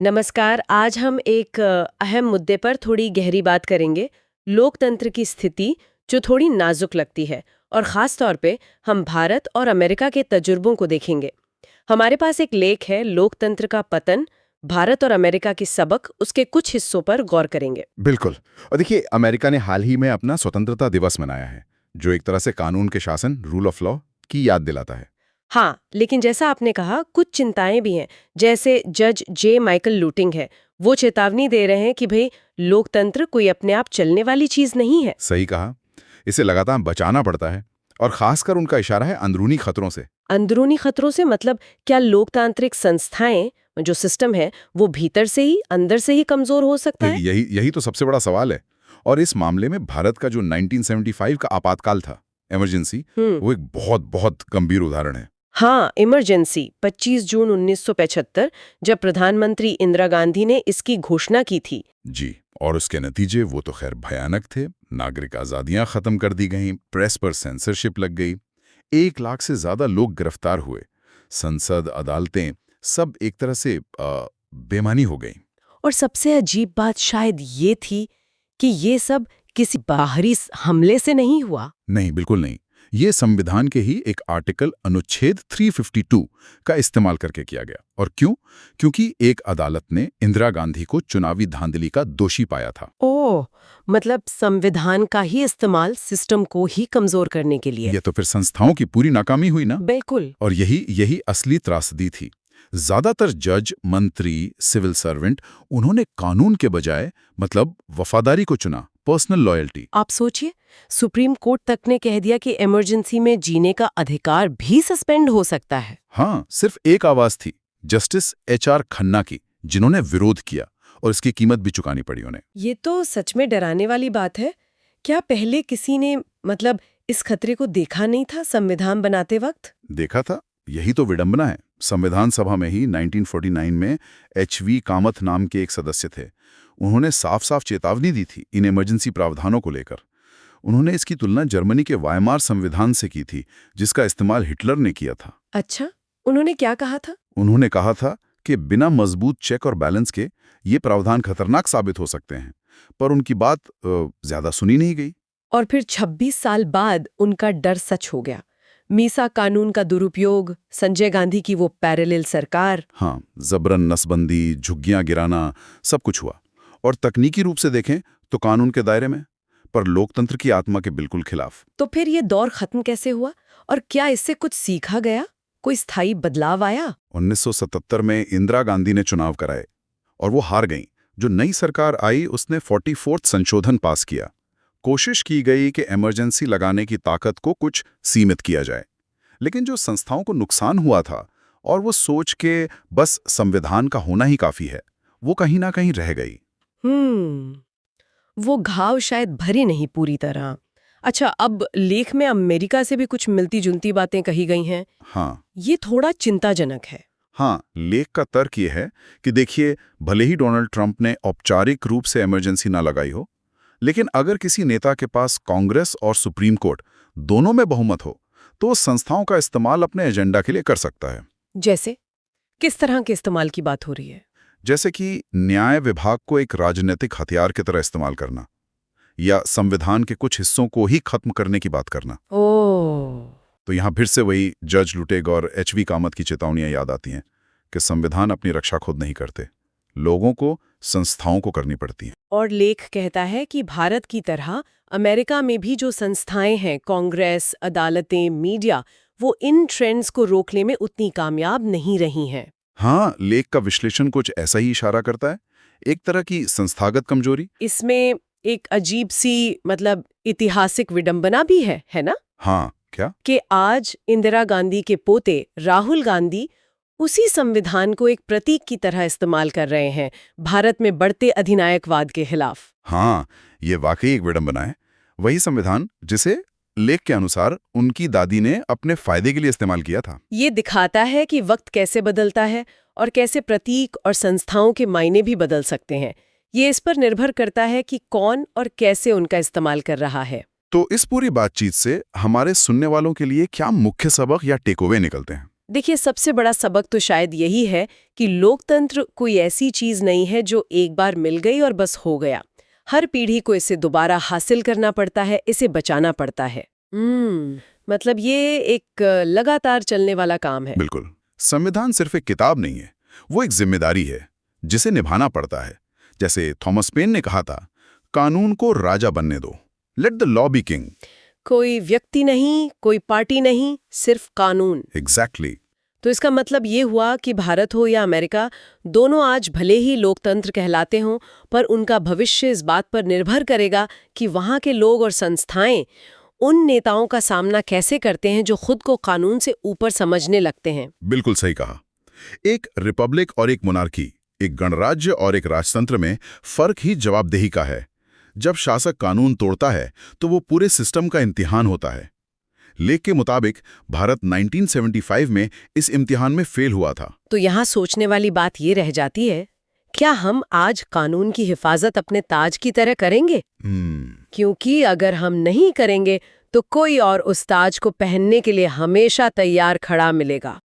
नमस्कार। आज हम एक अहम मुद्दे पर थोड़ी गहरी बात करेंगे। लोकतंत्र की स्थिति जो थोड़ी नाजुक लगती है, और ख़ास तौर पे हम भारत और अमेरिका के तजुर्बों को देखेंगे। हमारे पास एक लेख है, लोकतंत्र का पतन, भारत और अमेरिका की सबक, उसके कुछ हिस्सों पर गौर करेंगे। बिल्कुल। और देखिए, अमेरिका ने हाल ही में अपना स्वतंत्रता दिवस मनाया है, जो एक तरह से कानून के शासन, रूल ऑफ लॉ की याद दिलाता है। हाँ, लेकिन जैसा आपने कहा, कुछ चिंताएं भी हैं। जैसे जज जे माइकल लूटिंग है, वो चेतावनी दे रहे हैं कि भाई, लोकतंत्र कोई अपने आप चलने वाली चीज नहीं है। सही कहा। इसे लगातार बचाना पड़ता है, और खासकर उनका इशारा है अंदरूनी खतरों से। अंदरूनी खतरों से मतलब क्या लोकतांत्रिक संस्थाएं, जो सिस्टम है, वो भीतर से ही, अंदर से ही कमजोर हो सकता है? यही यही तो सबसे बड़ा सवाल है। और इस मामले में भारत का जो 1975 का आपातकाल था, इमरजेंसी, वो एक बहुत बहुत गंभीर उदाहरण है। हाँ, इमरजेंसी 25 जून 1975, जब प्रधानमंत्री इंदिरा गांधी ने इसकी घोषणा की थी। जी। और उसके नतीजे वो तो खैर भयानक थे। नागरिक आज़ादियां खत्म कर दी गईं, प्रेस पर सेंसरशिप लग गई, 1 लाख से ज्यादा लोग गिरफ्तार हुए, संसद, अदालतें सब एक तरह से बेमानी हो गई। और सबसे अजीब बात शायद ये थी कि ये सब किसी बाहरी हमले से नहीं हुआ। नहीं, बिल्कुल नहीं। ये संविधान के ही एक आर्टिकल अनुच्छेद 352 का इस्तेमाल करके किया गया। और क्यों? क्योंकि एक अदालत ने इंदिरा गांधी को चुनावी धांधली का दोषी पाया था। ओह, मतलब संविधान का ही इस्तेमाल सिस्टम को ही कमजोर करने के लिए। ये तो फिर संस्थाओं की पूरी नाकामी हुई ना। बिल्कुल। और यही यही असली त्रासदी थी। ज्यादातर जज, मंत्री, सिविल सर्वेंट, उन्होंने कानून के बजाय मतलब वफादारी को चुना, पर्सनल लॉयल्टी। आप सोचिए, सुप्रीम कोर्ट तक ने कह दिया कि इमरजेंसी में जीने का अधिकार भी सस्पेंड हो सकता है। हाँ, सिर्फ एक आवाज थी, जस्टिस HR खन्ना की, जिन्होंने विरोध किया, और इसकी कीमत भी चुकानी पड़ी उन्हें। ये तो सच में डराने वाली बात है। क्या पहले किसी ने मतलब इस खतरे को देखा नहीं था संविधान बनाते वक्त? देखा था, यही तो विडंबना है। संविधान सभा में ही 1949 में HV कामथ नाम के एक सदस्य थे। उन्होंने साफ साफ चेतावनी दी थी इन इमरजेंसी प्रावधानों को लेकर। उन्होंने इसकी तुलना जर्मनी के वायमार संविधान से की थी, जिसका इस्तेमाल हिटलर ने किया था। अच्छा, उन्होंने क्या कहा था? उन्होंने कहा था कि बिना मजबूत चेक और बैलेंस के ये प्रावधान खतरनाक साबित हो सकते हैं, पर उनकी बात ज्यादा सुनी नहीं गई। और फिर 26 साल बाद उनका डर सच हो गया। मीसा कानून का दुरुपयोग, संजय गांधी की वो पैरेलल सरकार। हाँ, जबरन नसबंदी, झुग्गियां गिराना, सब कुछ हुआ। और तकनीकी रूप से देखें तो कानून के दायरे में, पर लोकतंत्र की आत्मा के बिल्कुल खिलाफ। तो फिर ये दौर खत्म कैसे हुआ, और क्या इससे कुछ सीखा गया? कोई स्थायी बदलाव आया? 1977 में इंदिरा गांधी ने चुनाव कराए, और वो हार गईं। जो नई सरकार आई, उसने 44th संशोधन पास किया। कोशिश की गई कि इमरजेंसी लगाने की ताकत को कुछ सीमित किया जाए। लेकिन जो संस्थाओं को नुकसान हुआ था, और वो सोच के बस संविधान का होना ही काफी है, वो कहीं ना कहीं रह गई। वो घाव शायद भरे नहीं पूरी तरह। अच्छा, अब लेख में अमेरिका से भी कुछ मिलती जुलती बातें कही गई हैं। हाँ। ये थोड़ा चिंताजनक है। हाँ, लेख का तर्क ये है कि देखिए, भले ही डोनाल्ड ट्रंप ने औपचारिक रूप से इमरजेंसी ना लगाई हो, लेकिन अगर किसी नेता के पास कांग्रेस और सुप्रीम कोर्ट दोनों में बहुमत हो, तो वो संस्थाओं का इस्तेमाल अपने एजेंडा के लिए कर सकता है। जैसे किस तरह के इस्तेमाल की बात हो रही है? जैसे कि न्याय विभाग को एक राजनीतिक हथियार की तरह इस्तेमाल करना, या संविधान के कुछ हिस्सों को ही खत्म करने की बात करना। ओह, तो यहाँ फिर से वही जज लुटेग और HV कामत की चेतावनियां याद आती हैं कि संविधान अपनी रक्षा खुद नहीं करते, लोगों को, संस्थाओं को करनी पड़ती है। और लेख कहता है कि भारत की तरह अमेरिका में भी जो संस्थाएं हैं, कांग्रेस, अदालतें, मीडिया, वो इन ट्रेंड्स को रोकने में उतनी कामयाब नहीं रही हैं। हाँ, लेख का विश्लेषण कुछ ऐसा ही इशारा करता है, एक तरह की संस्थागत कमजोरी। इसमें एक अजीब सी मतलब ऐतिहासिक विडंबना भी है ना? हाँ, क्या? कि आज इंदिरा गांधी के पोते राहुल गांधी उसी संविधान को एक प्रतीक की तरह इस्तेमाल कर रहे हैं भारत में बढ़ते अधिनायकवाद के खिलाफ। हाँ, ये वाकई एक विडंबना है। वही संविधान जिसे लेख के अनुसार उनकी दादी ने अपने फायदे के लिए इस्तेमाल किया था। ये दिखाता है कि वक्त कैसे बदलता है, और कैसे प्रतीक और संस्थाओं के मायने भी बदल सकते हैं। ये इस पर निर्भर करता है कि कौन और कैसे उनका इस्तेमाल कर रहा है। तो इस पूरी बातचीत से हमारे सुनने वालों के लिए क्या मुख्य सबक या टेकअवे निकलते हैं? देखिए, सबसे बड़ा सबक तो शायद यही है कि लोकतंत्र कोई ऐसी चीज नहीं है जो एक बार मिल गई और बस हो गया। हर पीढ़ी को इसे दोबारा हासिल करना पड़ता है, इसे बचाना पड़ता है। मतलब ये एक लगातार चलने वाला काम है। बिल्कुल। संविधान सिर्फ एक किताब नहीं है, वो एक जिम्मेदारी है जिसे निभाना पड़ता है। जैसे थॉमस पेन ने कहा था, कानून को राजा बनने दो, let the law be king. कोई व्यक्ति नहीं, कोई पार्टी नहीं, सिर्फ कानून। एग्जैक्टली। तो इसका मतलब ये हुआ कि भारत हो या अमेरिका, दोनों आज भले ही लोकतंत्र कहलाते हों, पर उनका भविष्य इस बात पर निर्भर करेगा कि वहाँ के लोग और संस्थाएं उन नेताओं का सामना कैसे करते हैं जो खुद को कानून से ऊपर समझने लगते हैं। बिल्कुल सही कहा। एक रिपब्लिक और एक मोनार्की, एक गणराज्य और एक राजतंत्र में फर्क ही जवाबदेही का है। जब शासक कानून तोड़ता है तो वो पूरे सिस्टम का इम्तिहान होता है। लेख के मुताबिक भारत 1975 में इस इम्तिहान में फेल हुआ था। तो यहाँ सोचने वाली बात ये रह जाती है, क्या हम आज कानून की हिफाजत अपने ताज की तरह करेंगे? क्योंकि अगर हम नहीं करेंगे तो कोई और उस ताज को पहनने के लिए हमेशा तैयार खड़ा मिलेगा।